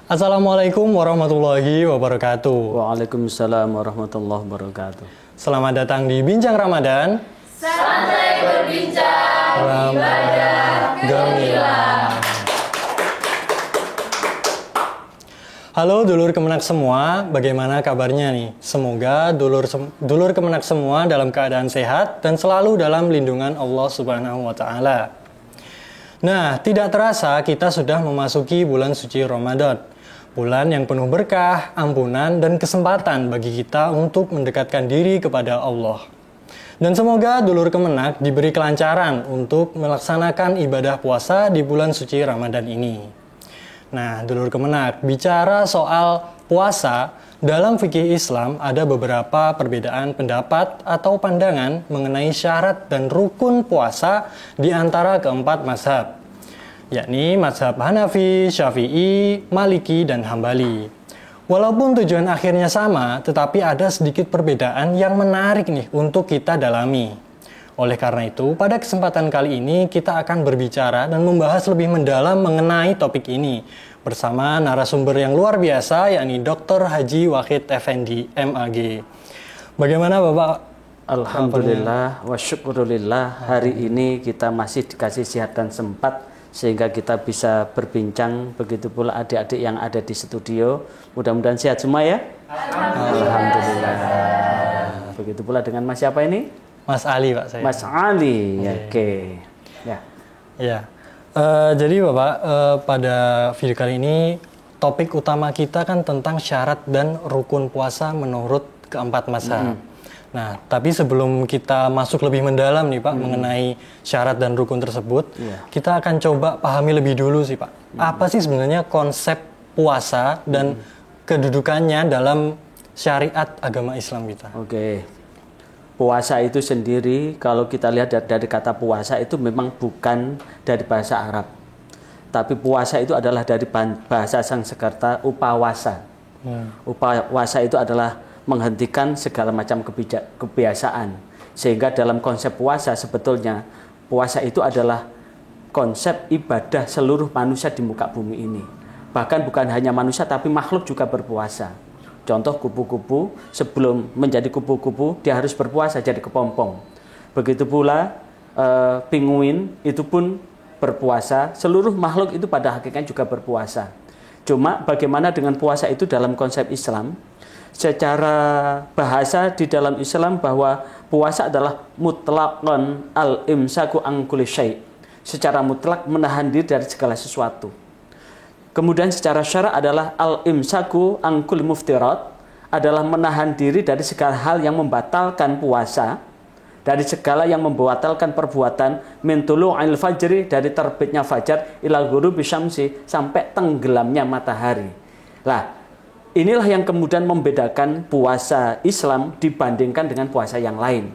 Assalamualaikum warahmatullahi wabarakatuh. Waalaikumsalam warahmatullahi wabarakatuh. Selamat datang di Bincang Ramadan. Santai berbincang, ibadah gemilang. Halo dulur kemenak semua, bagaimana kabarnya nih? Semoga dulur kemenak semua dalam keadaan sehat dan selalu dalam lindungan Allah Subhanahu wa Ta'ala. Nah, tidak terasa kita sudah memasuki bulan suci Ramadan. Bulan yang penuh berkah, ampunan, dan kesempatan bagi kita untuk mendekatkan diri kepada Allah. Dan semoga dulur kemenak diberi kelancaran untuk melaksanakan ibadah puasa di bulan suci Ramadan ini. Nah, dulur kemenak, bicara soal puasa, dalam fikih Islam ada beberapa perbedaan pendapat atau pandangan mengenai syarat dan rukun puasa di antara keempat mazhab, yakni mazhab Hanafi, Syafi'i, Maliki, dan Hambali. Walaupun tujuan akhirnya sama, tetapi ada sedikit perbedaan yang menarik nih untuk kita dalami. Oleh karena itu, pada kesempatan kali ini kita akan berbicara dan membahas lebih mendalam mengenai topik ini bersama narasumber yang luar biasa, yakni Dr. Haji Wahid Effendi, MAG. Bagaimana Bapak? Alhamdulillah wa syukurillah, hari ini kita masih dikasih sehat dan sempat sehingga kita bisa berbincang, begitu pula adik-adik yang ada di studio. Mudah-mudahan sehat semua ya. Alhamdulillah. Begitu pula dengan Mas siapa ini? Mas Ali, Pak saya. Mas Ali. Oke. Ya. Ya. Jadi Bapak, pada video kali ini topik utama kita kan tentang syarat dan rukun puasa menurut keempat mazhab. Nah, tapi sebelum kita masuk lebih mendalam nih Pak mengenai syarat dan rukun tersebut, kita akan coba pahami lebih dulu sih Pak. Apa sih sebenarnya konsep puasa dan kedudukannya dalam syariat agama Islam kita? Oke. Puasa itu sendiri, kalau kita lihat dari kata puasa itu memang bukan dari bahasa Arab. Tapi puasa itu adalah dari bahasa Sanskerta upawasa. Upawasa itu adalah menghentikan segala macam kebiasaan. Sehingga dalam konsep puasa sebetulnya, puasa itu adalah konsep ibadah seluruh manusia di muka bumi ini. Bahkan bukan hanya manusia tapi makhluk juga berpuasa. Contoh kupu-kupu, sebelum menjadi kupu-kupu dia harus berpuasa jadi kepompong. Begitu pula pinguin itu pun berpuasa. Seluruh makhluk itu pada hakikatnya juga berpuasa. Cuma bagaimana dengan puasa itu dalam konsep Islam? Secara bahasa di dalam Islam bahwa puasa adalah mutlaqan al-imsaku an kulli syai'. Secara mutlak menahan diri dari segala sesuatu. Kemudian secara syara' adalah al-imsaku an kulli muftirat, adalah menahan diri dari segala hal yang membatalkan puasa, dari segala yang membatalkan perbuatan, min tulu'il fajri, dari terbitnya fajar ila ghurubi syamsi, sampai tenggelamnya matahari. Lah, inilah yang kemudian membedakan puasa Islam dibandingkan dengan puasa yang lain.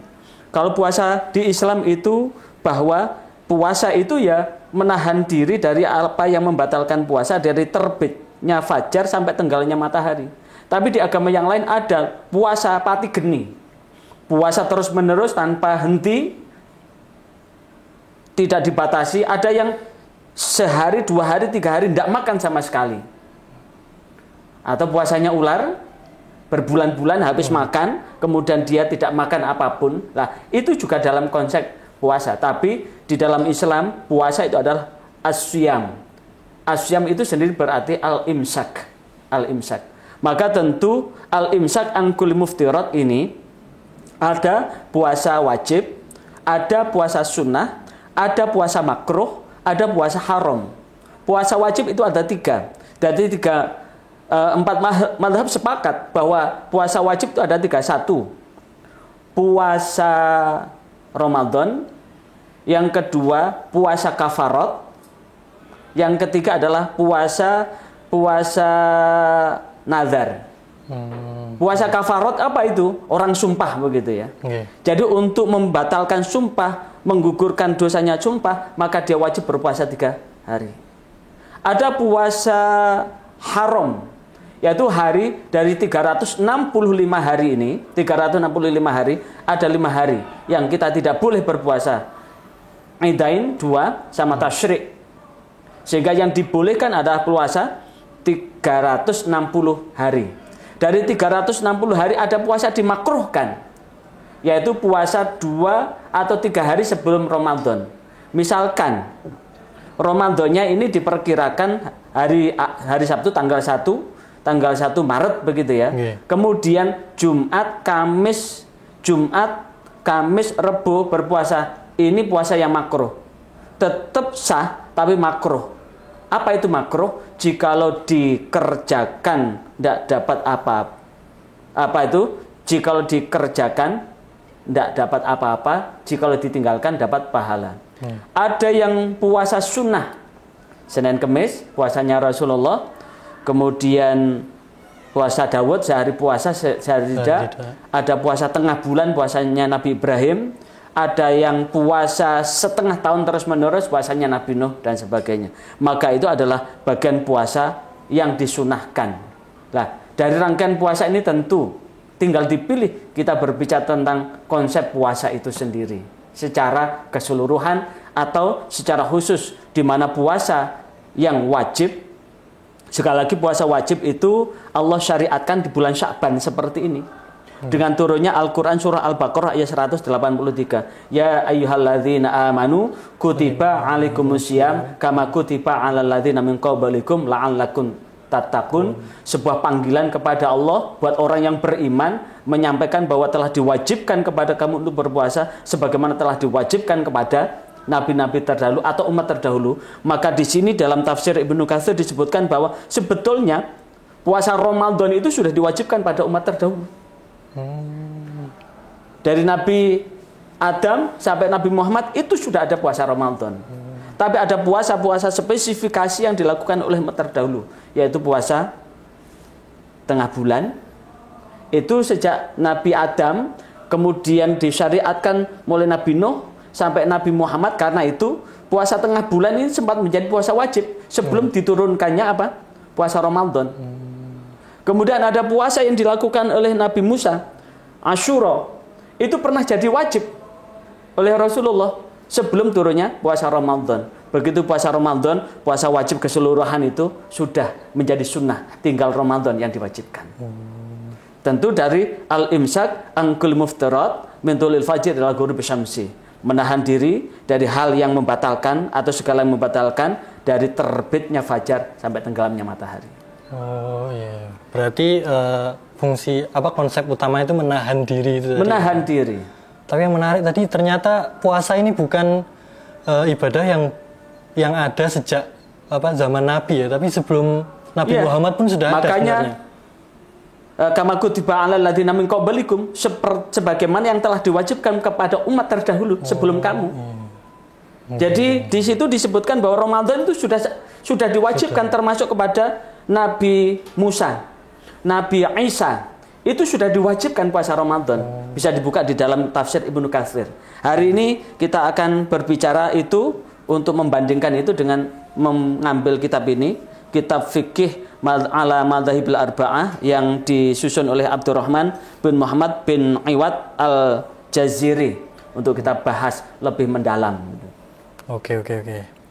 Kalau puasa di Islam itu bahwa puasa itu ya menahan diri dari apa yang membatalkan puasa, dari terbitnya fajar sampai tenggelamnya matahari. Tapi di agama yang lain ada puasa pati geni. Puasa terus menerus tanpa henti, tidak dibatasi. Ada yang sehari, 2 hari, 3 hari tidak makan sama sekali. Atau puasanya ular, berbulan-bulan habis makan, kemudian dia tidak makan apapun. Nah, itu juga dalam konsep puasa. Tapi di dalam Islam, puasa itu adalah as-siyam. As-siyam itu sendiri berarti al-imsak. Al-imsak. Maka tentu al-imsak an kulli muftirat ini ada puasa wajib, ada puasa sunnah, ada puasa makruh, ada puasa haram. Puasa wajib itu ada 3. Dari 4 mazhab sepakat bahwa puasa wajib itu ada 3. 1, puasa Ramadan. Yang kedua, puasa kafarat. Yang ketiga adalah puasa nazar. Puasa kafarat apa itu? Orang sumpah begitu ya. Jadi untuk membatalkan sumpah, menggugurkan dosanya sumpah, maka dia wajib berpuasa 3 hari. Ada puasa haram, yaitu hari dari 365 hari ini, 365 hari, ada 5 hari yang kita tidak boleh berpuasa. Idain 2 sama tasyrik. Sehingga yang dibolehkan adalah puasa 360 hari. Dari 360 hari ada puasa dimakruhkan, yaitu puasa 2 atau 3 hari sebelum Ramadan. Misalkan Ramadannya ini diperkirakan hari Sabtu tanggal 1 Maret begitu ya. Kemudian Jumat, Kamis, Rebo berpuasa. Ini puasa yang makruh. Tetap sah tapi makruh. Apa itu makruh? Jikalau dikerjakan tidak dapat apa-apa. Apa itu? Jikalau dikerjakan tidak dapat apa-apa, jikalau ditinggalkan dapat pahala. Ada yang puasa sunnah, Senin Kemis puasanya Rasulullah, kemudian puasa Dawud sehari puasa sehari tidak. Ada puasa tengah bulan puasanya Nabi Ibrahim, ada yang puasa setengah tahun terus menerus puasanya Nabi Nuh dan sebagainya. Maka itu adalah bagian puasa yang disunahkan. Nah, dari rangkaian puasa ini tentu tinggal dipilih kita berbicara tentang konsep puasa itu sendiri secara keseluruhan atau secara khusus, di mana puasa yang wajib, sekali lagi puasa wajib itu Allah syariatkan di bulan Sya'ban seperti ini. Dengan turunnya Al-Quran surah Al-Baqarah ayat 183. Ya ayyuhalladzina amanu kutiba alaikumusiyam kama kutiba alal ladzina min qablikum la'allakum tattaqun. Sebuah panggilan kepada Allah buat orang yang beriman, menyampaikan bahwa telah diwajibkan kepada kamu untuk berpuasa sebagaimana telah diwajibkan kepada nabi-nabi terdahulu atau umat terdahulu. Maka di sini dalam tafsir Ibnu Katsir disebutkan bahwa sebetulnya puasa Ramadan itu sudah diwajibkan pada umat terdahulu. Dari Nabi Adam sampai Nabi Muhammad itu sudah ada puasa Ramadan. Tapi ada puasa-puasa spesifikasi yang dilakukan oleh umat terdahulu, yaitu puasa tengah bulan. Itu sejak Nabi Adam, kemudian disyariatkan mulai Nabi Nuh sampai Nabi Muhammad. Karena itu puasa tengah bulan ini sempat menjadi puasa wajib sebelum diturunkannya apa? Puasa Ramadan. Kemudian ada puasa yang dilakukan oleh Nabi Musa, Asyura. Itu pernah jadi wajib oleh Rasulullah sebelum turunnya puasa Ramadan. Begitu puasa Ramadan, puasa wajib keseluruhan itu sudah menjadi sunnah, tinggal Ramadan yang diwajibkan. Tentu dari al-imsak angkul muftarat min tulil fajr ila ghurubi syamsi, menahan diri dari hal yang membatalkan atau segala yang membatalkan dari terbitnya fajar sampai tenggelamnya matahari. Oh iya, berarti fungsi apa konsep utama itu menahan diri itu. Menahan diri. Tapi yang menarik tadi ternyata puasa ini bukan ibadah yang ada sejak zaman Nabi ya, tapi sebelum Nabi Muhammad pun sudah ada sebenarnya. Kama kutiba alal ladzina min qablikum, sebagaimana yang telah diwajibkan kepada umat terdahulu sebelum kamu. Jadi di situ disebutkan bahwa Ramadan itu sudah diwajibkan termasuk kepada Nabi Musa, Nabi Isa. Itu sudah diwajibkan puasa Ramadan. Bisa dibuka di dalam tafsir Ibnu Katsir. Hari ini kita akan berbicara itu untuk membandingkan itu dengan mengambil kitab ini, kitab fikih ala madzahibil arba'ah yang disusun oleh Abdurrahman bin Muhammad bin Iwad al-Jaziri untuk kita bahas lebih mendalam. Oke.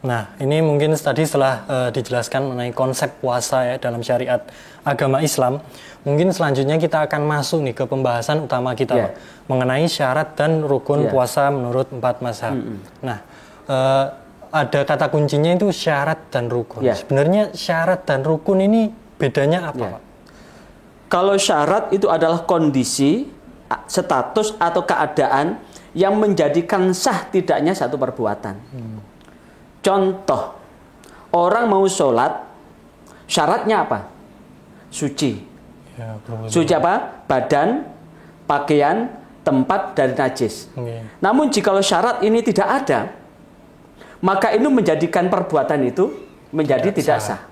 Nah, ini mungkin tadi setelah dijelaskan mengenai konsep puasa ya dalam syariat agama Islam. Mungkin selanjutnya kita akan masuk nih ke pembahasan utama kita mengenai syarat dan rukun puasa menurut 4 mazhab. Nah, ada kata kuncinya itu syarat dan rukun. Sebenarnya syarat dan rukun ini bedanya apa, Pak? Kalau syarat itu adalah kondisi, status atau keadaan yang menjadikan sah tidaknya satu perbuatan. Contoh, orang mau sholat, syaratnya apa? Suci. Suci apa? Badan, pakaian, tempat dari najis. Namun jika syarat ini tidak ada, maka itu menjadikan perbuatan itu menjadi tidak sah.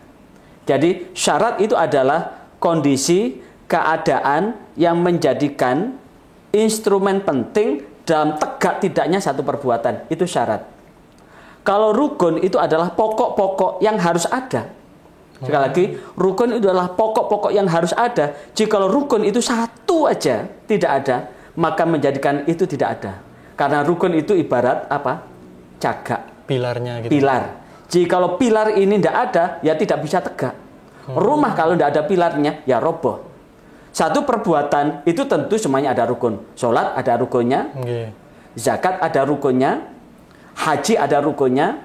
Jadi syarat itu adalah kondisi, keadaan yang menjadikan instrumen penting dalam tegak tidaknya satu perbuatan. Itu syarat. Kalau rukun itu adalah pokok-pokok yang harus ada. Sekali lagi, rukun itu adalah pokok-pokok yang harus ada. Jika rukun itu satu aja tidak ada, maka menjadikan itu tidak ada. Karena rukun itu ibarat apa? Cagak. Pilarnya gitu. Pilar. Jika pilar ini tidak ada, ya tidak bisa tegak. Rumah kalau tidak ada pilarnya, ya roboh. Satu perbuatan itu tentu semuanya ada rukun. Sholat ada rukunnya, zakat ada rukunnya, haji ada rukunnya,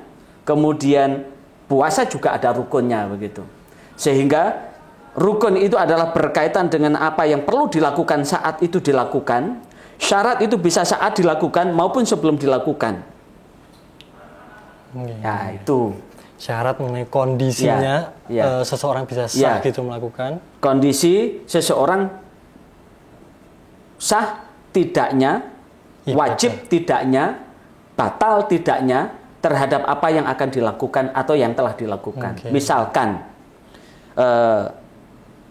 kemudian puasa juga ada rukunnya begitu. Sehingga rukun itu adalah berkaitan dengan apa yang perlu dilakukan saat itu dilakukan. Syarat itu bisa saat dilakukan maupun sebelum dilakukan. Ya itu. Syarat mengenai kondisinya seseorang bisa sah gitu melakukan. Kondisi seseorang sah tidaknya, wajib tidaknya, batal tidaknya terhadap apa yang akan dilakukan atau yang telah dilakukan. Misalkan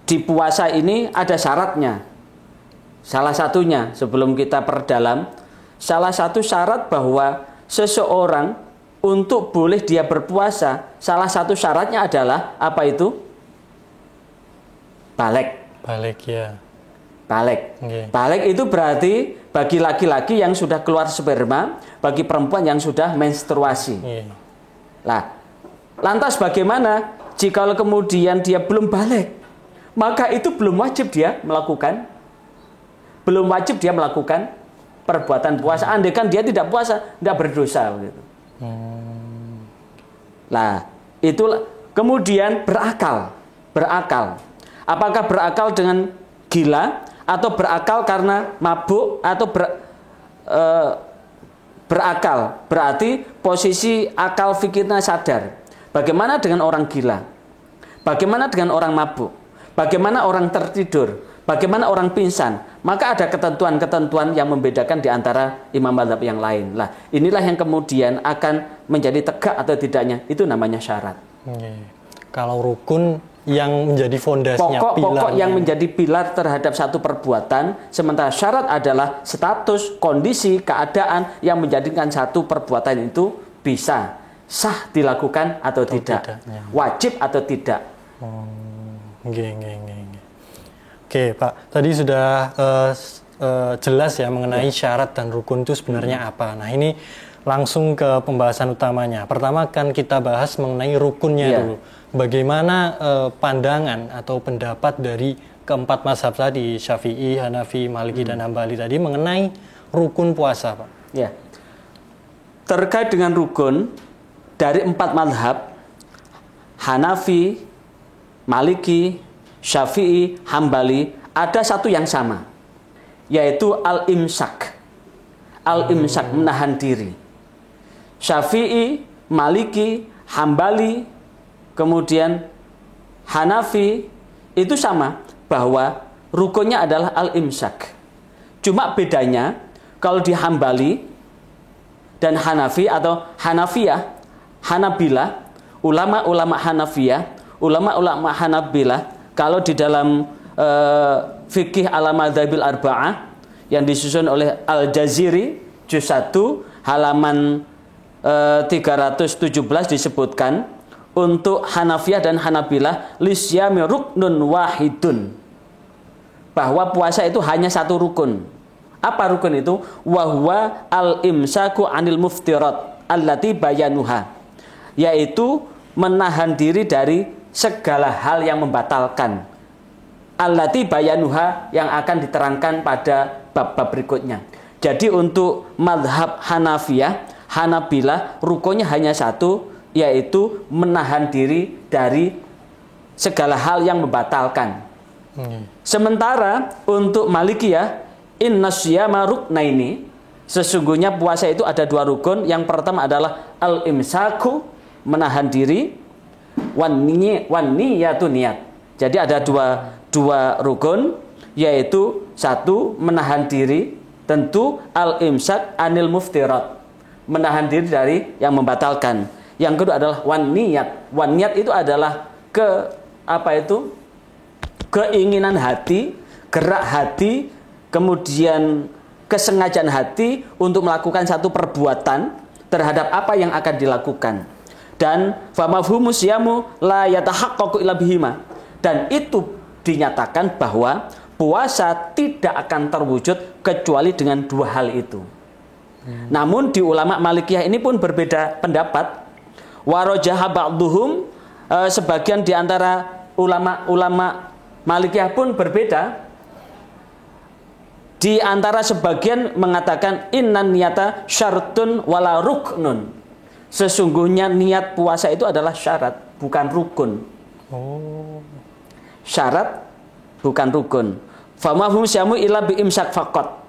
di puasa ini ada syaratnya. Salah satunya sebelum kita perdalam, salah satu syarat bahwa seseorang untuk boleh dia berpuasa, salah satu syaratnya adalah apa itu? Balik. Balik ya. Balik. Balik itu berarti bagi laki-laki yang sudah keluar sperma, bagi perempuan yang sudah menstruasi. Nah, lantas bagaimana jika kemudian dia belum balik? Maka itu belum wajib dia melakukan. Belum wajib dia melakukan perbuatan puasa. Andai kan dia tidak puasa, tidak berdosa begitu. Nah, itulah kemudian berakal. Apakah berakal dengan gila atau berakal karena mabuk atau berakal? Berarti posisi akal fikirnya sadar. Bagaimana dengan orang gila? Bagaimana dengan orang mabuk? Bagaimana orang tertidur? Bagaimana orang pingsan? Maka ada ketentuan-ketentuan yang membedakan di antara imam mazhab yang lain. Lah, inilah yang kemudian akan menjadi tegak atau tidaknya. Itu namanya syarat. Kalau rukun yang menjadi fondasinya, pokok yang menjadi pilar terhadap satu perbuatan, sementara syarat adalah status, kondisi, keadaan yang menjadikan satu perbuatan itu bisa sah dilakukan atau tidak, wajib atau tidak. Oke, Pak. Tadi sudah jelas ya mengenai syarat dan rukun itu sebenarnya apa. Nah, ini langsung ke pembahasan utamanya. Pertama kan kita bahas mengenai rukunnya dulu. Bagaimana pandangan atau pendapat dari keempat mazhab tadi, Syafi'i, Hanafi, Maliki, dan Hambali tadi mengenai rukun puasa, Pak. Ya. Terkait dengan rukun dari empat mazhab, Hanafi, Maliki, Syafi'i, Hambali, ada satu yang sama, yaitu al-imsak. Al-imsak, menahan diri. Syafi'i, Maliki, Hambali, kemudian Hanafi, itu sama, bahwa rukunnya adalah al-imsak. Cuma bedanya, kalau di Hambali dan Hanafi atau Hanafiyah, Hanabilah, ulama-ulama Hanafiyah, ulama-ulama Hanabilah, kalau di dalam fikih al-madzabil arba'ah yang disusun oleh Al-Jaziri juz 1 halaman 317 disebutkan, untuk Hanafiyah dan Hanabilah lisyami ruknun wahidun, bahwa puasa itu hanya satu rukun. Apa rukun itu? Wahwa al-imsaku anil muftirat allati bayanuha, yaitu menahan diri dari segala hal yang membatalkan, allati bayanuha, yang akan diterangkan pada bab-bab berikutnya. Jadi untuk mazhab Hanafiyah, Hanabilah, rukunnya hanya satu, yaitu menahan diri dari segala hal yang membatalkan. Sementara untuk Malikiyah, innasyiyama ruknaini, sesungguhnya puasa itu ada dua rukun. Yang pertama adalah al-imsaku, menahan diri, wan niyatu, niat. Jadi ada dua rukun, yaitu satu menahan diri, tentu al-imsak anil muftirat, menahan diri dari yang membatalkan. Yang kedua adalah wan niyat. Wan niyat itu adalah keinginan hati, gerak hati, kemudian kesengajaan hati untuk melakukan satu perbuatan terhadap apa yang akan dilakukan. Dan famafhumus siyamu la yatahaqqaqu illa bihima, dan itu dinyatakan bahwa puasa tidak akan terwujud kecuali dengan dua hal itu. Namun di ulama Malikiyah ini pun berbeda pendapat. Warajaha ba'duhum, sebagian di antara ulama Malikiyah pun berbeda. Di antara sebagian mengatakan innan niyata syartun wala ruknun. Sesungguhnya niat puasa itu adalah syarat, bukan rukun. Oh. Syarat bukan rukun. Famahum syamu illa bi imsak faqat.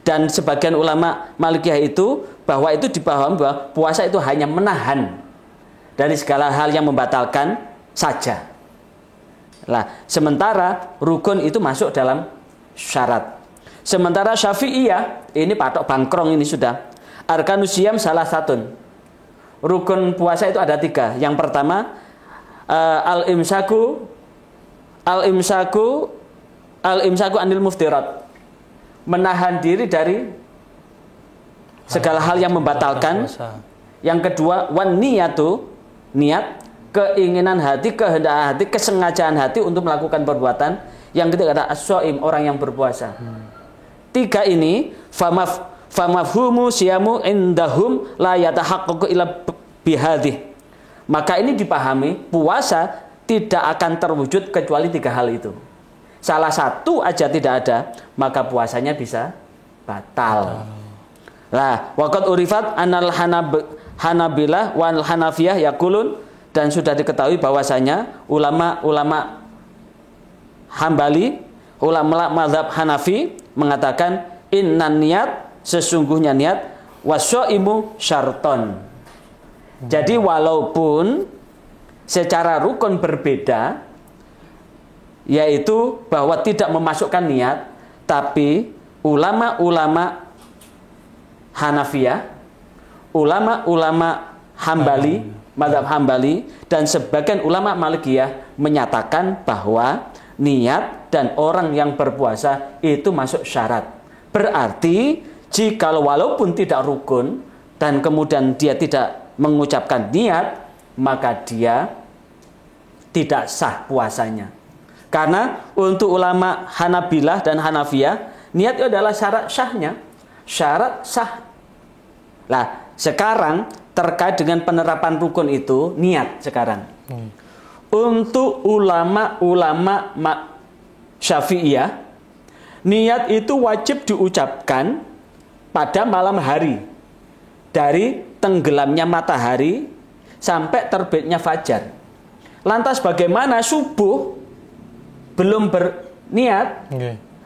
Dan sebagian ulama Malikiyah itu bahwa itu dipahami bahwa puasa itu hanya menahan dari segala hal yang membatalkan saja. Lah, sementara rukun itu masuk dalam syarat. Sementara Syafi'iyah, ini patok bangkrong ini sudah. Arkanus siyam salah satun. Rukun puasa itu ada 3. Yang pertama al-imsaku anil muftirat. Menahan diri dari segala hal yang membatalkan. Yang kedua wan niyatu, niat, keinginan hati, kehendak hati, kesengajaan hati untuk melakukan perbuatan. Yang ketiga adalah as-shaim, orang yang berpuasa. 3 ini famafhumu siyamu indahum la yatahaqqaqu illa bihadih. Maka ini dipahami puasa tidak akan terwujud kecuali 3 hal itu. Salah satu aja tidak ada, maka puasanya bisa batal. Lah, waqad urifat anal hanabilah wal hanafiyah yaqulun, dan sudah diketahui bahwasanya ulama Hambali, ulama mazhab Hanafi mengatakan innan niat, sesungguhnya niat, wasyaimu syarton. Jadi walaupun secara rukun berbeda, yaitu bahwa tidak memasukkan niat, tapi ulama-ulama Hanafiyah, ulama-ulama Hambali, mazhab Hambali, dan sebagian ulama Malikiyah menyatakan bahwa niat dan orang yang berpuasa itu masuk syarat. Berarti jika walaupun tidak rukun dan kemudian dia tidak mengucapkan niat, maka dia tidak sah puasanya. Karena untuk ulama Hanabilah dan Hanafiyah, niat itu adalah syarat sahnya. Syarat sah. Nah, sekarang terkait dengan penerapan rukun itu, niat sekarang. Untuk ulama-ulama Syafi'iyah, niat itu wajib diucapkan pada malam hari. Dari tenggelamnya matahari sampai terbitnya fajar. Lantas bagaimana subuh belum berniat,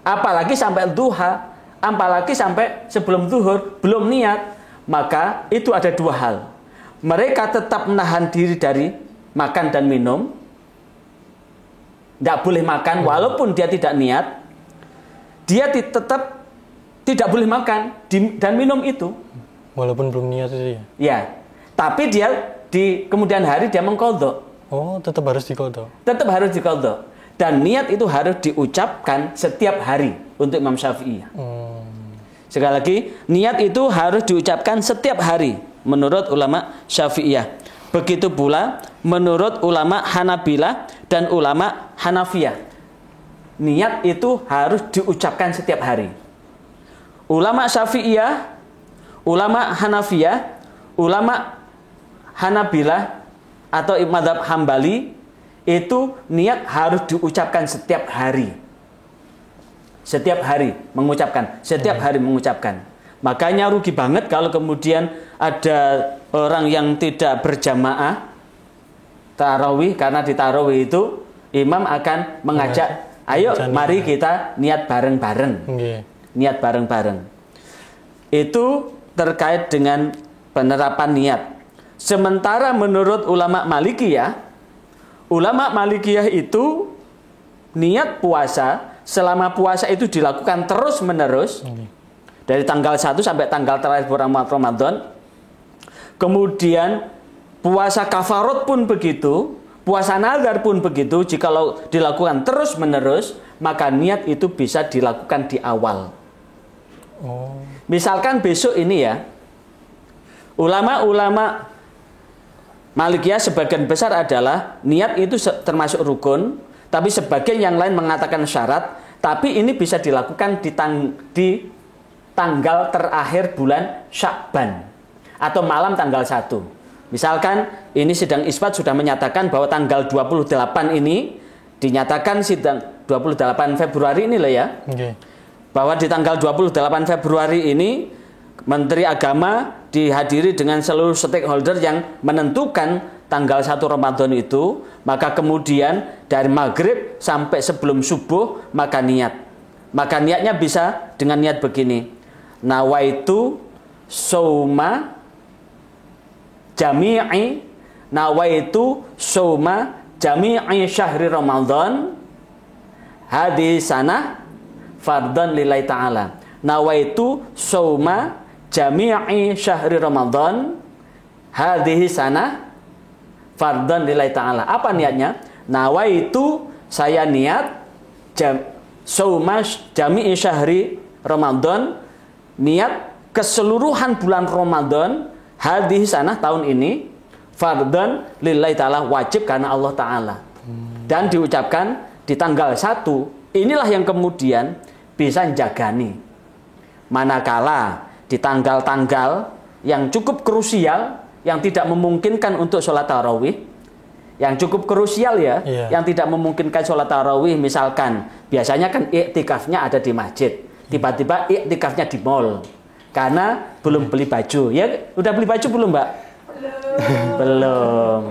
apalagi sampai duha, apalagi sampai sebelum zuhur belum niat, maka itu ada 2 hal. Mereka tetap menahan diri dari makan dan minum, tidak boleh makan walaupun dia tidak niat, dia tetap tidak boleh makan dan minum itu walaupun belum niat itu ya. Ya, tapi dia di kemudian hari dia mengqadha. Oh, tetap harus diqadha. Tetap harus diqadha. Dan niat itu harus diucapkan setiap hari untuk Imam Syafi'i. Sekali lagi, niat itu harus diucapkan setiap hari menurut ulama Syafi'iyah. Begitu pula menurut ulama Hanabilah dan ulama Hanafiyah. Niat itu harus diucapkan setiap hari. Ulama Syafi'iyah, ulama Hanafiyah, ulama Hanabilah atau mazhab Hambali itu niat harus diucapkan setiap hari. Setiap hari mengucapkan, setiap hari mengucapkan. Makanya rugi banget kalau kemudian ada orang yang tidak berjamaah tarawih, karena di tarawih itu imam akan mengajak, ayo mari kita niat bareng-bareng. Niat bareng-bareng. Itu terkait dengan penerapan niat. Sementara menurut ulama Malikiyah itu niat puasa, selama puasa itu dilakukan terus-menerus dari tanggal 1 sampai tanggal terakhir bulan Ramadan. Kemudian puasa kafarat pun begitu, puasa nazar pun begitu. Jikalau dilakukan terus-menerus, maka niat itu bisa dilakukan di awal. Misalkan besok ini ya, ulama-ulama Malikiyah sebagian besar adalah niat itu termasuk rukun, tapi sebagian yang lain mengatakan syarat, tapi ini bisa dilakukan di tanggal terakhir bulan Sya'ban atau malam tanggal 1. Misalkan ini sidang isbat sudah menyatakan bahwa tanggal 28 ini dinyatakan sidang 28 Februari ini lah ya. Okay. Bahwa di tanggal 28 Februari ini Menteri Agama dihadiri dengan seluruh stakeholder yang menentukan tanggal 1 Ramadan itu, maka kemudian dari maghrib sampai sebelum subuh maka niat. Maka niatnya bisa dengan niat begini. Nawaitu sauma jami'i syahri Ramadan hadhihi sanah fardhan lillahi ta'ala. Nawaitu sauma jami'i syahri Ramadan hadhihi sanah fardhan lillahi ta'ala. Apa niatnya? Nawaitu, saya niat sauma jami'i syahri Ramadan, niat keseluruhan bulan Ramadan hadhihi sanah tahun ini fardhan lillahi ta'ala, wajib karena Allah Ta'ala. Dan diucapkan di tanggal 1. Inilah yang kemudian bisa jagani. Manakala di tanggal-tanggal yang cukup krusial, yang tidak memungkinkan untuk sholat tarawih, yang cukup krusial ya, yang tidak memungkinkan sholat tarawih, misalkan biasanya kan iktikafnya ada di masjid, tiba-tiba iktikafnya di mall karena belum beli baju. Ya, udah beli baju belum, Mbak? Belum.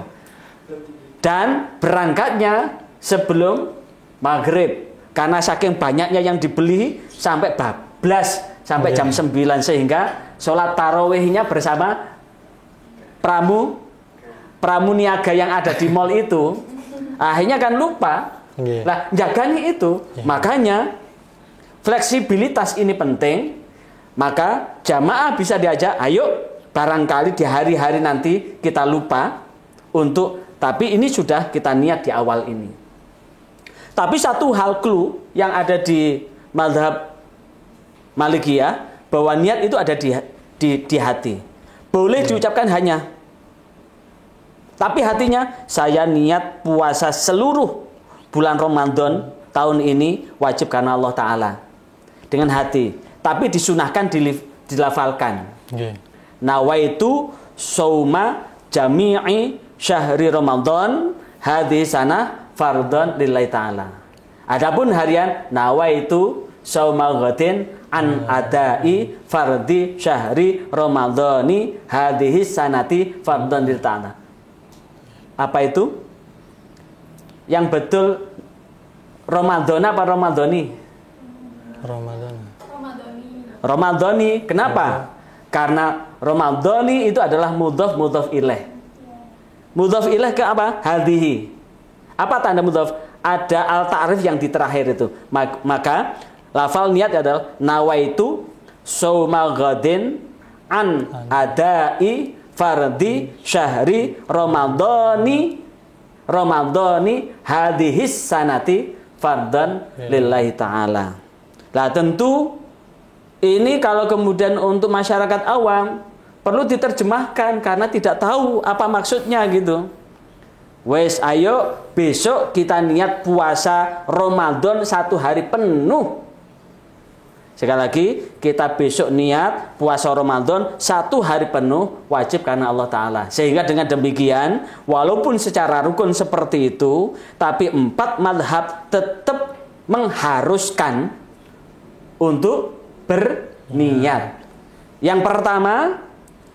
Dan berangkatnya sebelum maghrib karena saking banyaknya yang dibeli sampai bablas sampai jam 9, sehingga sholat tarawihnya bersama pramuniaga yang ada di mall itu akhirnya kan lupa. Lah, jagani itu. Makanya fleksibilitas ini penting. Maka jamaah bisa diajak, ayo barangkali di hari-hari nanti kita lupa untuk, tapi ini sudah kita niat di awal ini. Tapi satu hal clue yang ada di mazhab Malikiyah, bahwa niat itu ada di hati. Boleh diucapkan hanya, tapi hatinya saya niat puasa seluruh bulan Ramadan tahun ini wajib karena Allah Ta'ala. Dengan hati. Tapi disunahkan dilafalkan. Nawaitu sauma jami'i syahri Ramadan hadhihi sanah fardhan lillahi ta'ala. Adapun harian nawaitu sauma ghadin an adai fardhi syahri Ramadhani hadhihi sanati fardhan lillahi ta'ala. Apa itu? Yang betul Ramadan apa Ramadhani? Ramadhani. Kenapa? Karena Ramadhani itu adalah mudhaf ilaih. Mudhaf ilaih ke apa? Hadhihi. Apa tanda mudhaf? Ada al-ta'rif yang di terakhir itu. Maka lafal niat adalah nawaitu sauma ghadin an adai fardhi syahri Ramadhani hadhihi sanati fardhan lillahi ta'ala. Lah tentu ini kalau kemudian untuk masyarakat awam perlu diterjemahkan karena tidak tahu apa maksudnya gitu. Wes ayo besok kita niat puasa Ramadan 1 hari penuh. Sekali lagi kita besok niat puasa Ramadan 1 hari penuh wajib karena Allah Ta'ala. Sehingga dengan demikian walaupun secara rukun seperti itu, tapi 4 madhab tetap mengharuskan untuk berniat. Yang pertama,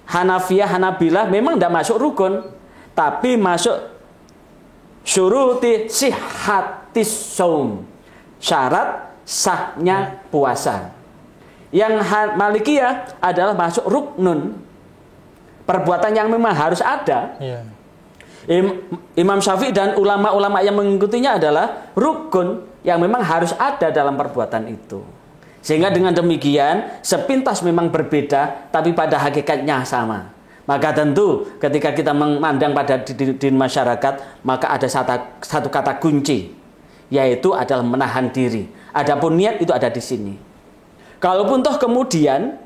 Hanafiyah, Hanabilah memang tidak masuk rukun, tapi masuk syuruti sihhatis shaum, syarat sahnya puasa. Yang Malikiyah adalah masuk ruknun, perbuatan yang memang harus ada. Imam Syafi'i dan ulama-ulama yang mengikutinya adalah rukun yang memang harus ada dalam perbuatan itu. Sehingga dengan demikian sepintas memang berbeda, tapi pada hakikatnya sama. Maka tentu ketika kita memandang pada di masyarakat, maka ada satu kata kunci, yaitu adalah menahan diri. Adapun niat itu ada di sini. Kalaupun toh kemudian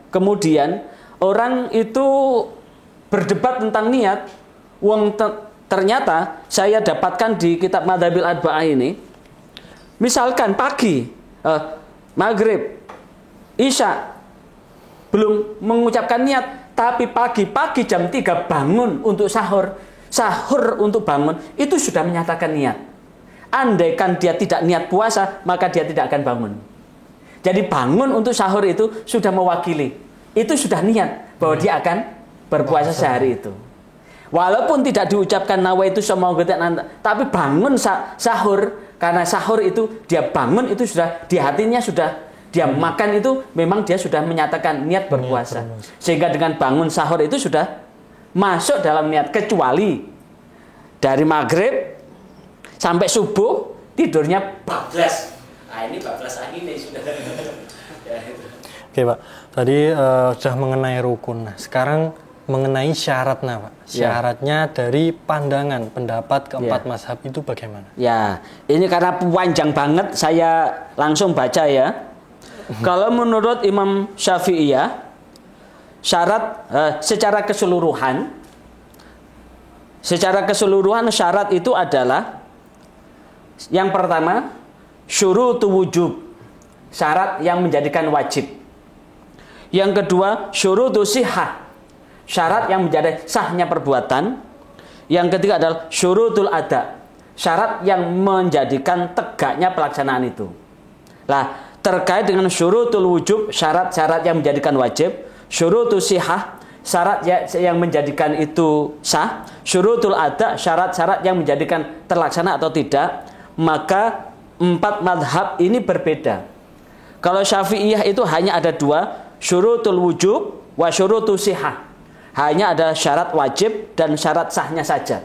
orang itu berdebat tentang niat, ternyata saya dapatkan di kitab Madhabil Arba'ah ini, misalkan pagi, maghrib, isya belum mengucapkan niat, Tapi pagi-pagi jam 3 bangun untuk sahur. Sahur untuk bangun, itu sudah menyatakan niat. Andaikan dia tidak niat puasa, maka dia tidak akan bangun. Jadi bangun untuk sahur itu sudah mewakili. Itu sudah niat bahwa dia akan berpuasa sehari itu. Walaupun tidak diucapkan nawaitu samaughatan, tapi bangun sahur, karena sahur itu dia bangun itu sudah di hatinya sudah dia makan itu memang dia sudah menyatakan niat berpuasa. Sehingga dengan bangun sahur itu sudah masuk dalam niat, kecuali dari maghrib sampai subuh tidurnya bablas. Nah, ini bablas angin nih sudah. Oke, Pak. Tadi sudah mengenai rukun. Nah, sekarang mengenai syaratnya, Pak. Syaratnya dari pandangan pendapat keempat mazhab itu bagaimana? Ya, ini karena panjang banget, saya langsung baca ya. Kalau menurut Imam Syafi'iyah, syarat secara keseluruhan syarat itu adalah yang pertama syurutu wujub, syarat yang menjadikan wajib. Yang kedua syurutu sihah, syarat yang menjadi sahnya perbuatan. Yang ketiga adalah syurutul ada, syarat yang menjadikan tegaknya pelaksanaan itu. Nah, terkait dengan syurutul wujub, syarat-syarat yang menjadikan wajib, syurutul sihah, syarat yang menjadikan itu sah, syurutul ada, syarat-syarat yang menjadikan terlaksana atau tidak, maka empat madhab ini berbeda. Kalau Syafi'iyah itu hanya ada dua, syurutul wujub wa syurutul sihah. Hanya ada syarat wajib dan syarat sahnya saja.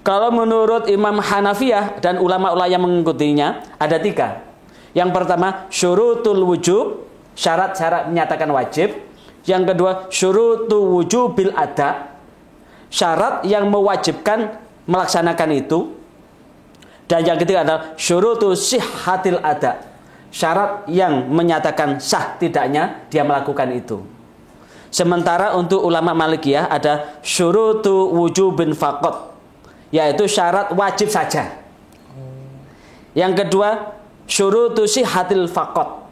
Kalau menurut Imam Hanafiyah dan ulama-ulama yang mengikutinya ada tiga. Yang pertama syurutul wujub, syarat-syarat menyatakan wajib. Yang kedua syurutul wujubil ada, syarat yang mewajibkan melaksanakan itu. Dan yang ketiga adalah syurutul sihhatil ada, syarat yang menyatakan sah tidaknya dia melakukan itu. Sementara untuk ulama Malikiyah ada syurutu wujubin faqat, yaitu syarat wajib saja. Yang kedua syurutu sihhatil faqat,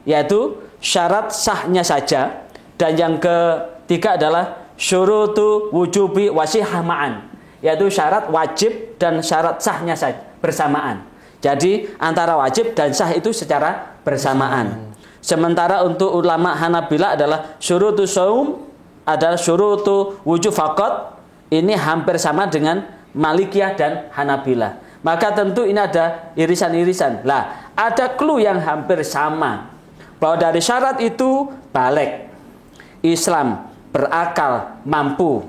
yaitu syarat sahnya saja. Dan yang ketiga adalah syurutu wujubi wasihah ma'an, yaitu syarat wajib dan syarat sahnya saja bersamaan. Jadi antara wajib dan sah itu secara bersamaan. Sementara untuk ulama Hanabilah adalah syurutu shaum, adalah syurutu wujub faqat. Ini hampir sama dengan Malikiyah dan Hanabilah. Maka tentu ini ada irisan-irisan. Lah, ada clue yang hampir sama. Bahwa dari syarat itu balik, Islam, berakal, mampu.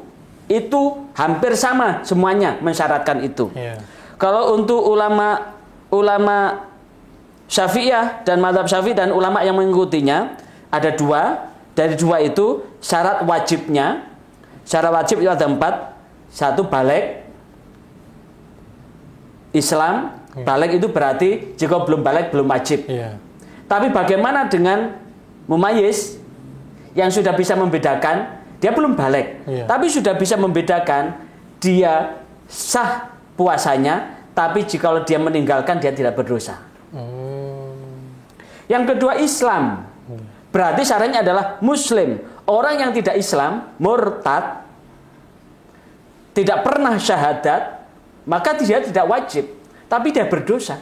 Itu hampir sama semuanya mensyaratkan itu. Kalau untuk ulama Syafi'iyah dan mazhab Syafi'i dan ulama yang mengikutinya ada dua. Dari dua itu syarat wajibnya, syarat wajib itu ada 4. 1 balik, Islam. Balik itu berarti jika belum balik belum wajib. Tapi bagaimana dengan mumayyiz yang sudah bisa membedakan, dia belum balik, tapi sudah bisa membedakan, dia sah puasanya, tapi jika dia meninggalkan dia tidak berdosa. Yang kedua Islam, berarti syaratnya adalah Muslim. Orang yang tidak Islam, murtad, tidak pernah syahadat, maka dia tidak wajib, tapi dia berdosa.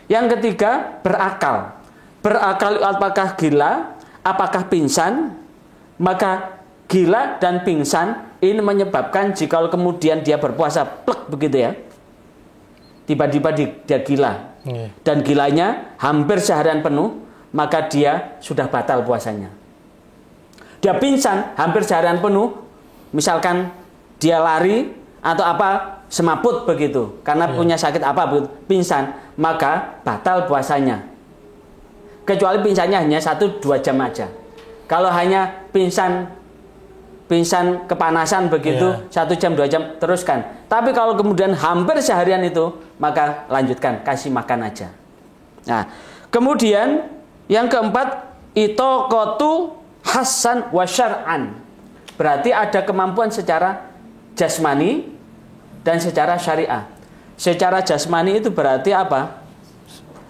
Yang ketiga berakal. Berakal apakah gila, apakah pingsan? Maka gila dan pingsan ini menyebabkan jika kemudian dia berpuasa plek begitu ya, tiba-tiba dia gila. Dan gilanya hampir seharian penuh, maka dia sudah batal puasanya. Dia pingsan hampir seharian penuh, misalkan dia lari atau apa, semaput begitu, karena punya sakit apa begitu, pingsan, maka batal puasanya. Kecuali pingsannya hanya 1-2 jam aja. Kalau hanya pingsan kepanasan begitu, 1 jam 2 jam teruskan. Tapi kalau kemudian hampir seharian itu, maka lanjutkan, kasih makan aja. Nah, kemudian yang keempat, itoqatu hasan wa syar'an. Berarti ada kemampuan secara jasmani dan secara syariah. Secara jasmani itu berarti apa?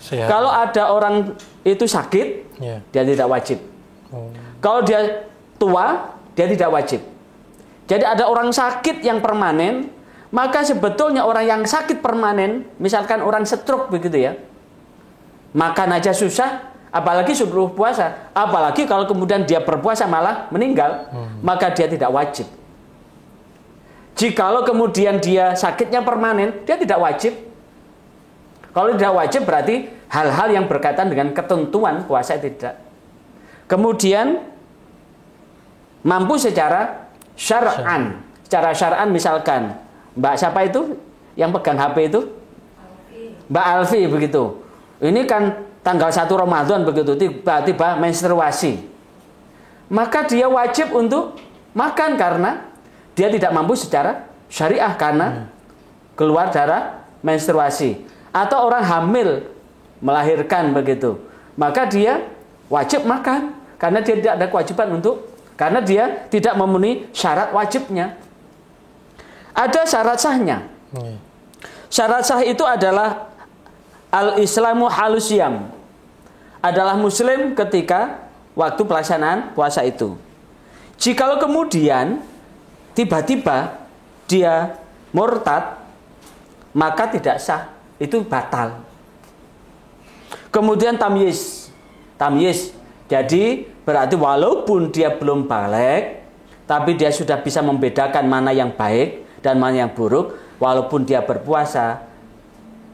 Sehat. Kalau ada orang itu sakit, dia tidak wajib. Kalau dia tua, dia tidak wajib. Jadi ada orang sakit yang permanen, maka sebetulnya orang yang sakit permanen, misalkan orang stroke begitu ya, makan aja susah, apalagi suruh puasa. Apalagi kalau kemudian dia berpuasa malah meninggal, maka dia tidak wajib. Jikalau kemudian dia sakitnya permanen, dia tidak wajib. Kalau tidak wajib berarti hal-hal yang berkaitan dengan ketentuan puasa tidak. Kemudian mampu secara syar'an. Secara syar'an misalkan Mbak siapa itu yang pegang HP itu? Mbak Alfi begitu. Ini kan tanggal 1 Ramadan begitu, tiba-tiba menstruasi. Maka dia wajib untuk makan karena dia tidak mampu secara syariah karena keluar darah menstruasi. Atau orang hamil melahirkan begitu. Maka dia wajib makan karena dia tidak ada kewajiban karena dia tidak memenuhi syarat wajibnya. Ada syarat sahnya. Syarat sah itu adalah al-islamu halusyam. Adalah muslim ketika waktu pelaksanaan puasa itu. Jikalau kemudian tiba-tiba dia murtad, maka tidak sah, itu batal. Kemudian tamyiz. Jadi berarti walaupun dia belum balik, tapi dia sudah bisa membedakan mana yang baik dan mana yang buruk, walaupun dia berpuasa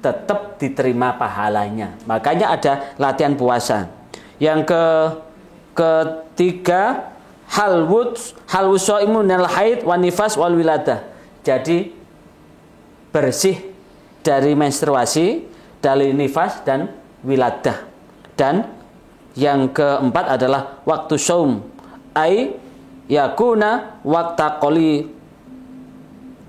tetap diterima pahalanya. Makanya ada latihan puasa. Yang ketiga, halwus shaimu minal haid wan nifas wal wiladah. Jadi bersih dari menstruasi, dari nifas dan wiladah. Dan yang keempat adalah waktu shaum, ai yakuna waqta qoli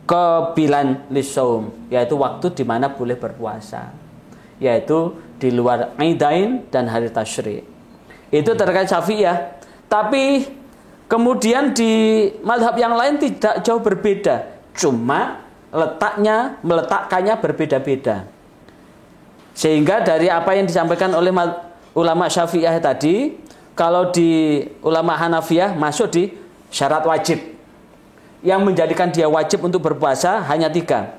qabilan lisaum, yaitu waktu di mana boleh berpuasa, yaitu di luar Aidain dan hari tasyrik. Itu terkait Syafi'iyah. Tapi kemudian di mazhab yang lain tidak jauh berbeda, cuma meletakkannya berbeda-beda. Sehingga dari apa yang disampaikan oleh ulama Syafi'iyah tadi, kalau di ulama Hanafiyah masuk di syarat wajib. Yang menjadikan dia wajib untuk berpuasa hanya 3.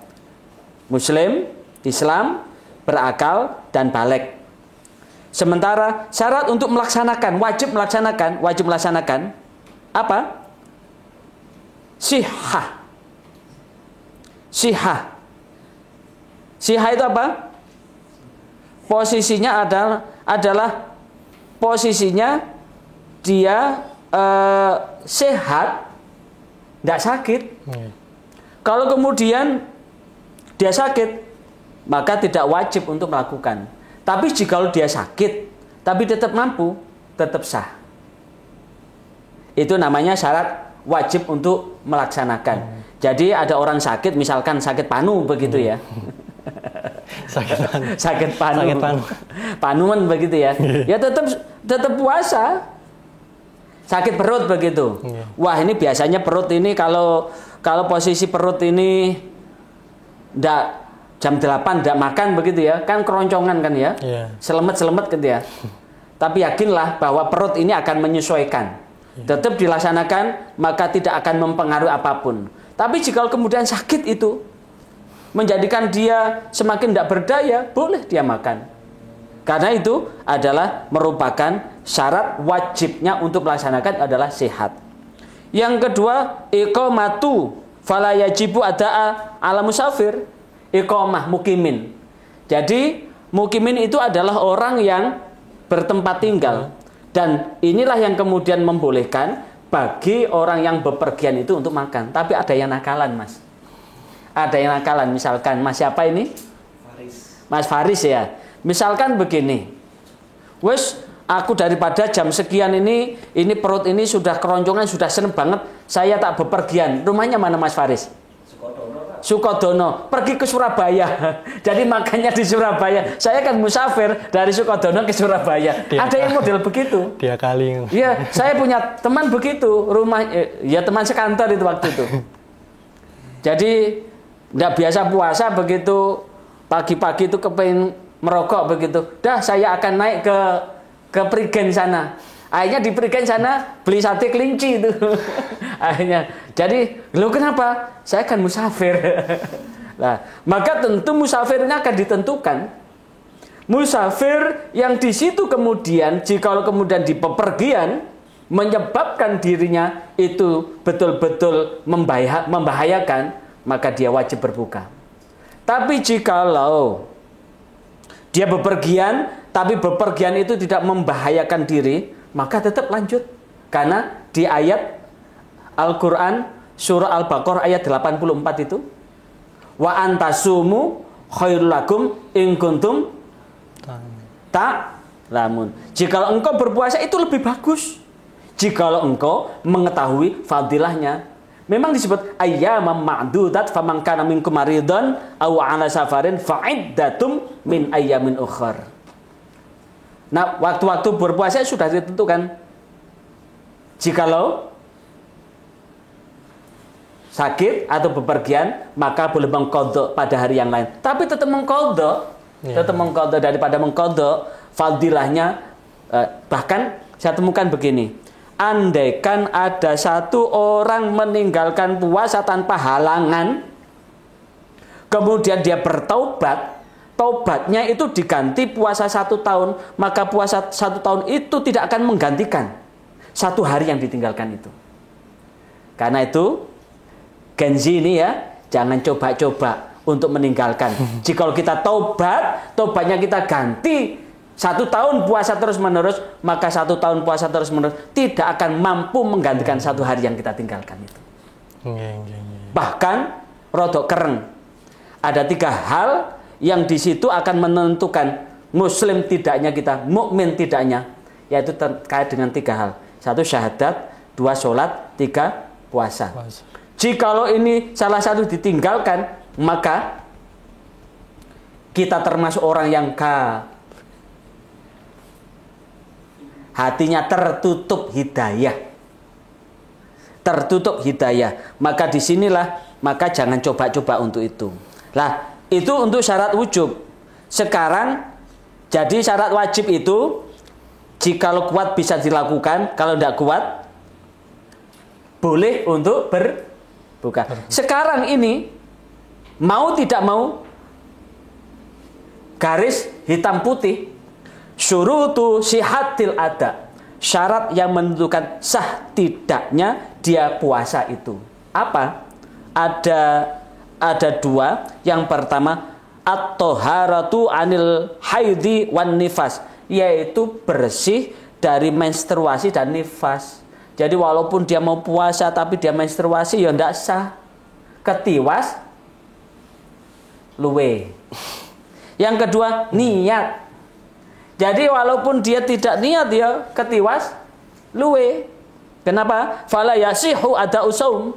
Muslim, Islam, berakal, dan balik. Sementara syarat untuk melaksanakan, wajib melaksanakan apa? Sihah. Sihah itu apa? Posisinya adalah posisinya dia sehat, tidak sakit. Kalau kemudian dia sakit, maka tidak wajib untuk melakukan. Tapi jika dia sakit, tapi tetap mampu, tetap sah. Itu namanya syarat wajib untuk melaksanakan. Jadi ada orang sakit, misalkan sakit panu begitu ya. Sakit panu. Panuan begitu ya. Ya tetap puasa. Sakit perut begitu. Wah, ini biasanya perut ini kalau posisi perut ini ndak jam 8 ndak makan begitu ya, kan keroncongan kan ya. Selemet-selemet gitu ya. Tapi yakinlah bahwa perut ini akan menyesuaikan. Tetap dilaksanakan, maka tidak akan mempengaruhi apapun. Tapi jika kemudian sakit itu menjadikan dia semakin tidak berdaya, boleh dia makan. Karena itu adalah merupakan syarat wajibnya untuk melaksanakan adalah sehat. Yang kedua, iqamatu fala yajibu ada'a ala musafir. Iqamah mukimin. Jadi mukimin itu adalah orang yang bertempat tinggal. Dan inilah yang kemudian membolehkan bagi orang yang bepergian itu untuk makan. Tapi ada yang nakalan, Mas. Ada yang nakalan, misalkan Mas siapa ini? Mas Faris ya. Misalkan begini, wes aku daripada jam sekian ini perut ini sudah keroncongan, sudah seneng banget, saya tak bepergian. Rumahnya mana Mas Faris? Sukodono. Pergi ke Surabaya. Jadi makannya di Surabaya. Saya kan musafir dari Sukodono ke Surabaya. Ada yang model begitu. Dia kali. Iya, saya punya teman begitu. Rumah ya teman sekantor itu waktu itu. Jadi nggak biasa puasa begitu, pagi-pagi itu kepengen merokok begitu. Dah saya akan naik ke Prigen sana. Akhirnya diberikan sana beli sate kelinci itu. Akhirnya. Jadi, lo kenapa? Saya kan musafir. Nah, maka tentu musafirnya akan ditentukan. Musafir yang di situ kemudian, jika kemudian di pepergian menyebabkan dirinya itu betul-betul membahayakan, maka dia wajib berbuka. Tapi jikalau dia bepergian, tapi bepergian itu tidak membahayakan diri, maka tetap lanjut. Karena di ayat Al-Quran surah Al-Baqarah ayat 84 itu, wa antasumu khairul lakum in kuntum ta'lamun. Jikalau engkau berpuasa itu lebih bagus. Jikalau engkau mengetahui fadilahnya. Memang disebut ayyamam ma'dudat faman kana minkum maridan aw 'ala safarin fa'iddatum min ayyamin ukhar. Nah, waktu-waktu berpuasa sudah ditentukan. Jikalau sakit atau bepergian, maka boleh mengqadha pada hari yang lain. Tapi tetap mengqadha, daripada mengqadha, fadilahnya bahkan saya temukan begini. Andaikan ada satu orang meninggalkan puasa tanpa halangan, kemudian dia bertaubat, taubatnya itu diganti puasa 1 tahun, maka puasa 1 tahun itu tidak akan menggantikan 1 hari yang ditinggalkan itu. Karena itu Genzi ini ya, jangan coba-coba untuk meninggalkan. Jika kita taubatnya kita ganti 1 tahun puasa terus-menerus, maka 1 tahun puasa terus-menerus tidak akan mampu menggantikan 1 hari yang kita tinggalkan itu. Bahkan rodok kereng. Ada 3 hal yang di situ akan menentukan muslim tidaknya kita, mukmin tidaknya, yaitu terkait dengan 3 hal. 1 syahadat, 2 sholat, 3 puasa. Jikalau ini salah satu ditinggalkan, maka kita termasuk orang yang hatinya tertutup hidayah. Tertutup hidayah. Maka disinilah, maka jangan coba-coba untuk itu. Lah, itu untuk syarat wujub. Sekarang, jadi syarat wajib itu, jikalau kuat bisa dilakukan, kalau tidak kuat, boleh untuk berbuka. Sekarang ini, mau tidak mau, garis hitam putih, syurutu sihatil ada, syarat yang menentukan sah tidaknya dia puasa itu. Apa? Ada 2. Yang pertama, at-toharatu anil haidi wan nifas, yaitu bersih dari menstruasi dan nifas. Jadi walaupun dia mau puasa tapi dia menstruasi, ya tidak sah. Ketiwas luwe. Yang kedua, niat. Jadi walaupun dia tidak niat, ya ketiwas luwe. Kenapa? Fala yasihu ada usaum,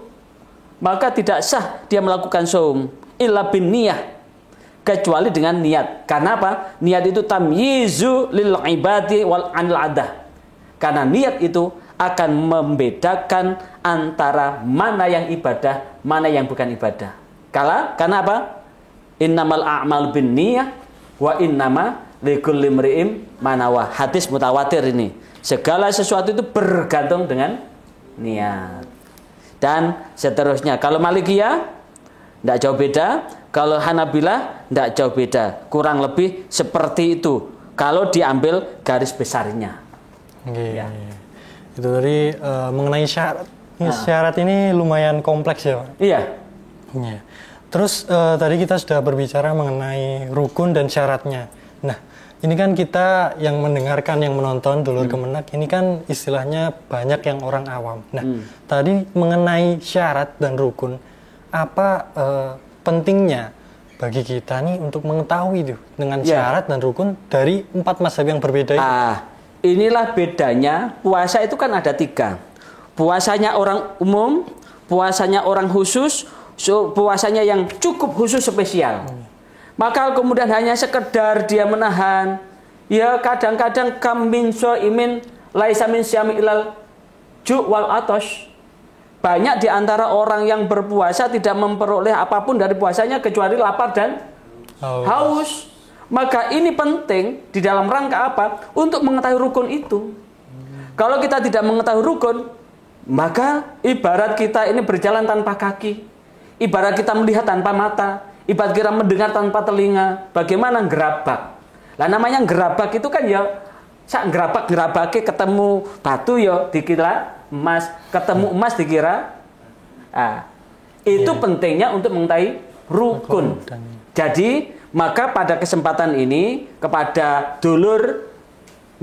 maka tidak sah dia melakukan saum illa bin niyah, kecuali dengan niat. Karena apa? Niat itu tamyizu lil ibadi wal anil adah. Karena niat itu akan membedakan antara mana yang ibadah, mana yang bukan ibadah. Karena apa? Innamal a'mal bin niyah wa innama likulli imri'in manawa. Hadis mutawatir ini. Segala sesuatu itu bergantung dengan niat. Dan seterusnya. Kalau Malikiyah tidak jauh beda, kalau Hanabilah tidak jauh beda. Kurang lebih seperti itu kalau diambil garis besarnya. Ya. Itu tadi mengenai syarat. Syarat ini lumayan kompleks ya, Pak? Iya. Ya. Terus tadi kita sudah berbicara mengenai rukun dan syaratnya. Nah, ini kan kita yang mendengarkan, yang menonton Dulur Kemenak, ini kan istilahnya banyak yang orang awam. Nah, tadi mengenai syarat dan rukun, apa pentingnya bagi kita nih untuk mengetahui itu dengan syarat dan rukun dari 4 mazhab yang berbeda itu? Inilah bedanya. Puasa itu kan ada 3. Puasanya orang umum, puasanya orang khusus, puasanya yang cukup khusus spesial. Maka kemudian hanya sekedar dia menahan, ya kadang-kadang kam min shaimin laisa min syami ilal ju' wal atash. Banyak di antara orang yang berpuasa tidak memperoleh apapun dari puasanya kecuali lapar dan haus. Maka ini penting di dalam rangka apa? Untuk mengetahui rukun itu. Kalau kita tidak mengetahui rukun, maka ibarat kita ini berjalan tanpa kaki, ibarat kita melihat tanpa mata, ibarat kita mendengar tanpa telinga. Bagaimana gerabak? Lah namanya gerabak itu kan ya sak gerabak-gerabake ketemu batu ya dikira emas, ketemu emas dikira. Itu pentingnya untuk mengetahui rukun. Jadi maka pada kesempatan ini kepada dulur,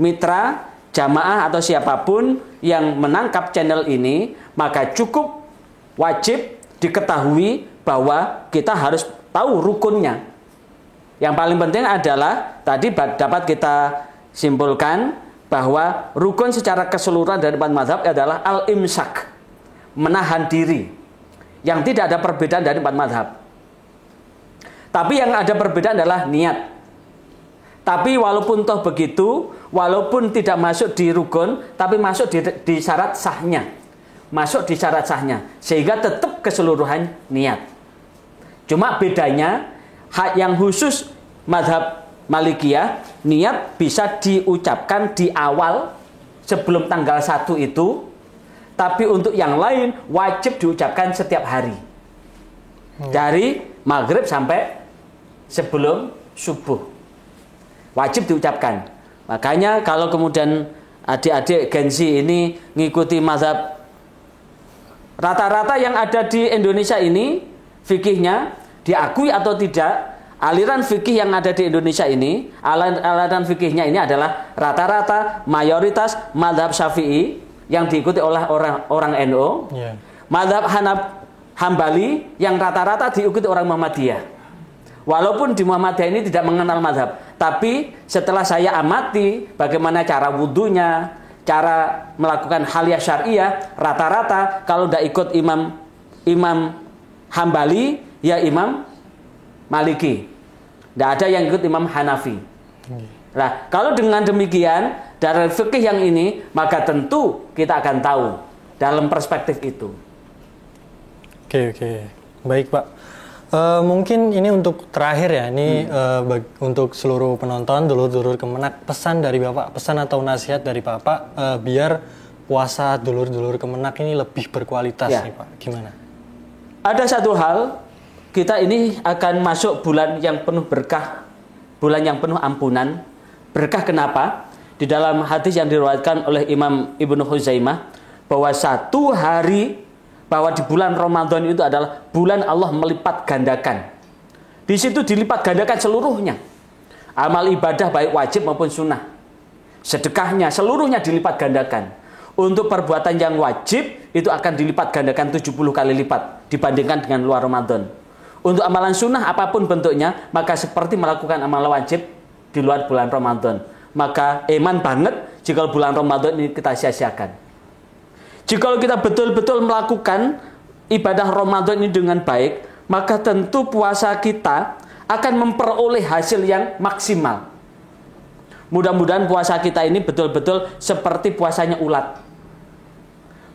mitra, jamaah atau siapapun yang menangkap channel ini, maka cukup wajib diketahui bahwa kita harus tahu rukunnya. Yang paling penting adalah tadi dapat kita simpulkan bahwa rukun secara keseluruhan dari 4 mazhab adalah al-imsak, menahan diri, yang tidak ada perbedaan dari 4 mazhab. Tapi yang ada perbedaan adalah niat. Tapi walaupun toh begitu, walaupun tidak masuk di rukun, tapi masuk di syarat sahnya. Masuk di syarat sahnya. Sehingga tetap keseluruhan niat. Cuma bedanya, yang khusus mazhab Malikiyah, niat bisa diucapkan di awal sebelum tanggal 1 itu. Tapi untuk yang lain, wajib diucapkan setiap hari. Dari maghrib sampai sebelum subuh. Wajib diucapkan. Makanya kalau kemudian adik-adik Gensi ini ngikuti mazhab, rata-rata yang ada di Indonesia ini fikihnya diakui atau tidak, aliran fikih yang ada di Indonesia ini, aliran fikihnya ini adalah rata-rata mayoritas mazhab Syafi'i yang diikuti oleh orang NU, mazhab Hambali yang rata-rata diikuti orang Muhammadiyah. Walaupun di Muhammadiyah ini tidak mengenal mazhab, tapi setelah saya amati bagaimana cara wudhunya, cara melakukan haliyah syariah, rata-rata kalau tidak ikut Imam Hambali, ya Imam Maliki. Tidak ada yang ikut Imam Hanafi. Nah, kalau dengan demikian dari fikih yang ini, maka tentu kita akan tahu dalam perspektif itu. Oke. Baik, Pak. Mungkin ini untuk terakhir ya, ini untuk seluruh penonton, dulur-dulur Kemenak, pesan dari Bapak, pesan atau nasihat dari Bapak biar puasa dulur-dulur Kemenak ini lebih berkualitas nih Pak, gimana? Ada satu hal, kita ini akan masuk bulan yang penuh berkah, bulan yang penuh ampunan. Berkah kenapa? Di dalam hadis yang diriwayatkan oleh Imam Ibnu Huzaimah, bahwa satu hari, bahwa di bulan Ramadan itu adalah bulan Allah melipat gandakan. Di situ dilipat gandakan seluruhnya. Amal ibadah baik wajib maupun sunnah. Sedekahnya seluruhnya dilipat gandakan. Untuk perbuatan yang wajib itu akan dilipat gandakan 70 kali lipat dibandingkan dengan luar Ramadan. Untuk amalan sunnah apapun bentuknya, maka seperti melakukan amalan wajib di luar bulan Ramadan. Maka iman banget jika bulan Ramadan ini kita sia-siakan. Jika kita betul-betul melakukan ibadah Ramadan ini dengan baik, maka tentu puasa kita akan memperoleh hasil yang maksimal. Mudah-mudahan puasa kita ini betul-betul seperti puasanya ulat.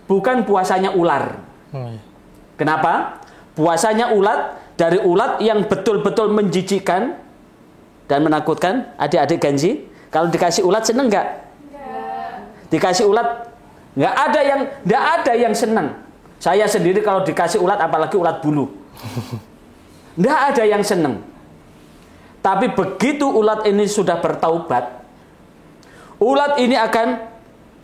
Bukan puasanya ular. Kenapa? Puasanya ulat, dari ulat yang betul-betul menjijikkan dan menakutkan. Adik-adik Gensi, kalau dikasih ulat seneng nggak? Dikasih ulat nggak ada yang senang. Saya sendiri kalau dikasih ulat, apalagi ulat bulu, nggak ada yang senang. Tapi begitu ulat ini sudah bertaubat, ulat ini akan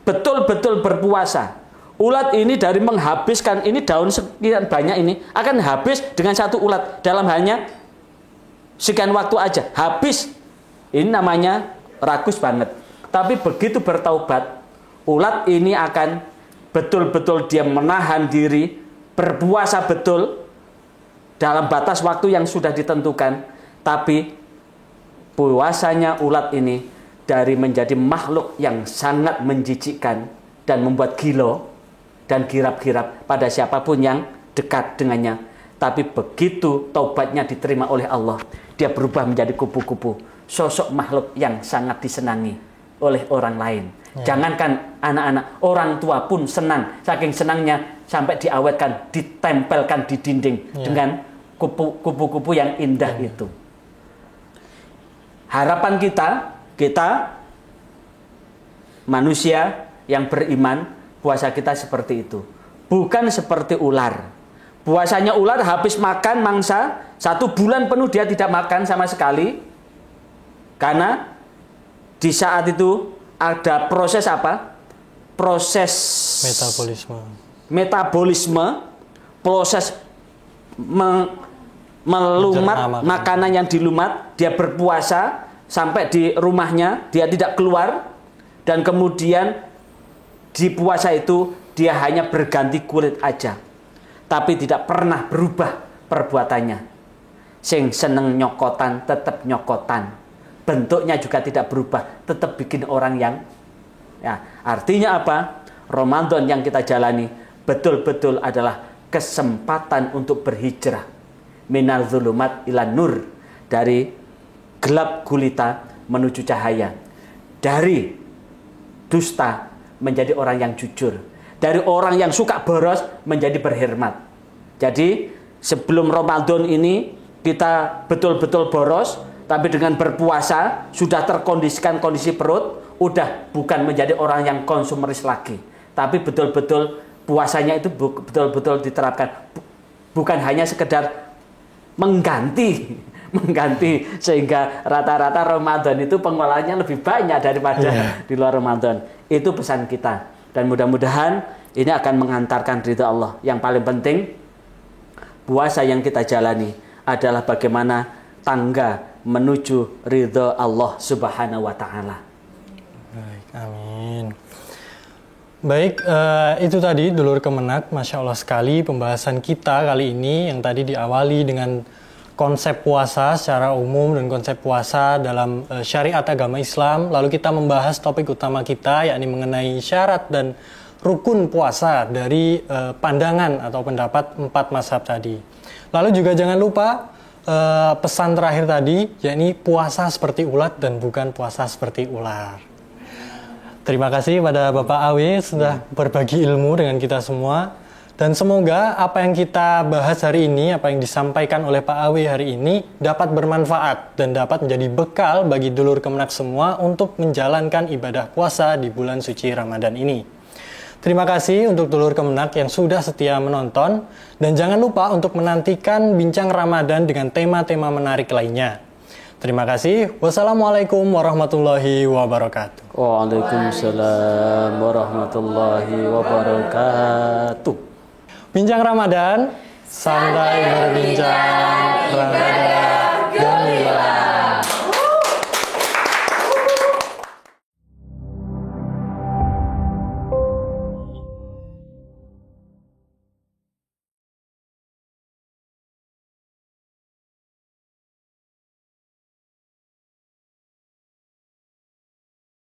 betul-betul berpuasa. Ulat ini dari menghabiskan ini daun sekian banyak ini akan habis dengan satu ulat dalam hanya sekian waktu aja habis. Ini namanya rakus banget. Tapi begitu bertaubat, ulat ini akan betul-betul dia menahan diri, berpuasa betul dalam batas waktu yang sudah ditentukan. Tapi puasanya ulat ini dari menjadi makhluk yang sangat menjijikkan dan membuat gilo dan girap-girap pada siapapun yang dekat dengannya. Tapi begitu taubatnya diterima oleh Allah, dia berubah menjadi kupu-kupu, sosok makhluk yang sangat disenangi oleh orang lain. Jangankan anak-anak, orang tua pun senang. Saking senangnya sampai diawetkan, ditempelkan di dinding dengan kupu-kupu yang indah itu. Harapan kita manusia yang beriman, puasa kita seperti itu. Bukan seperti ular. Puasanya ular habis makan mangsa, 1 bulan penuh dia tidak makan sama sekali. Karena di saat itu ada proses apa? Proses metabolisme, proses melumat makanan yang dilumat. Dia berpuasa sampai di rumahnya, dia tidak keluar. Dan kemudian di puasa itu dia hanya berganti kulit aja, tapi tidak pernah berubah perbuatannya. Sing seneng nyokotan tetap nyokotan, bentuknya juga tidak berubah, tetap bikin orang yang ya. Artinya apa? Ramadan yang kita jalani betul-betul adalah kesempatan untuk berhijrah minal zulumat ilan nur, dari gelap gulita menuju cahaya, dari dusta menjadi orang yang jujur, dari orang yang suka boros menjadi berhemat. Jadi sebelum Ramadan ini kita betul-betul boros, tapi dengan berpuasa sudah terkondisikan kondisi perut, udah bukan menjadi orang yang konsumeris lagi, tapi betul-betul puasanya itu betul-betul diterapkan, bukan hanya sekedar mengganti, sehingga rata-rata Ramadan itu pengolahannya lebih banyak daripada di luar Ramadan. Itu pesan kita, dan mudah-mudahan ini akan mengantarkan ridha Allah. Yang paling penting, puasa yang kita jalani adalah bagaimana tangga menuju ridha Allah Subhanahu wa Ta'ala. Baik, amin. Baik, itu tadi Dulur Kemenak, Masya Allah sekali pembahasan kita kali ini, yang tadi diawali dengan konsep puasa secara umum dan konsep puasa dalam syariat agama Islam. Lalu kita membahas topik utama kita, yakni mengenai syarat dan rukun puasa dari pandangan atau pendapat 4 mazhab tadi. Lalu juga jangan lupa pesan terakhir tadi, yakni puasa seperti ulat dan bukan puasa seperti ular. Terima kasih pada Bapak Awe sudah berbagi ilmu dengan kita semua. Dan semoga apa yang kita bahas hari ini, apa yang disampaikan oleh Pak Awe hari ini dapat bermanfaat dan dapat menjadi bekal bagi dulur Kemenak semua untuk menjalankan ibadah puasa di bulan suci Ramadan ini. Terima kasih untuk dulur Kemenak yang sudah setia menonton, dan jangan lupa untuk menantikan bincang Ramadan dengan tema-tema menarik lainnya. Terima kasih. Wassalamualaikum warahmatullahi wabarakatuh. Waalaikumsalam warahmatullahi wabarakatuh. Bincang Ramadan, santai berbincang Ramadan.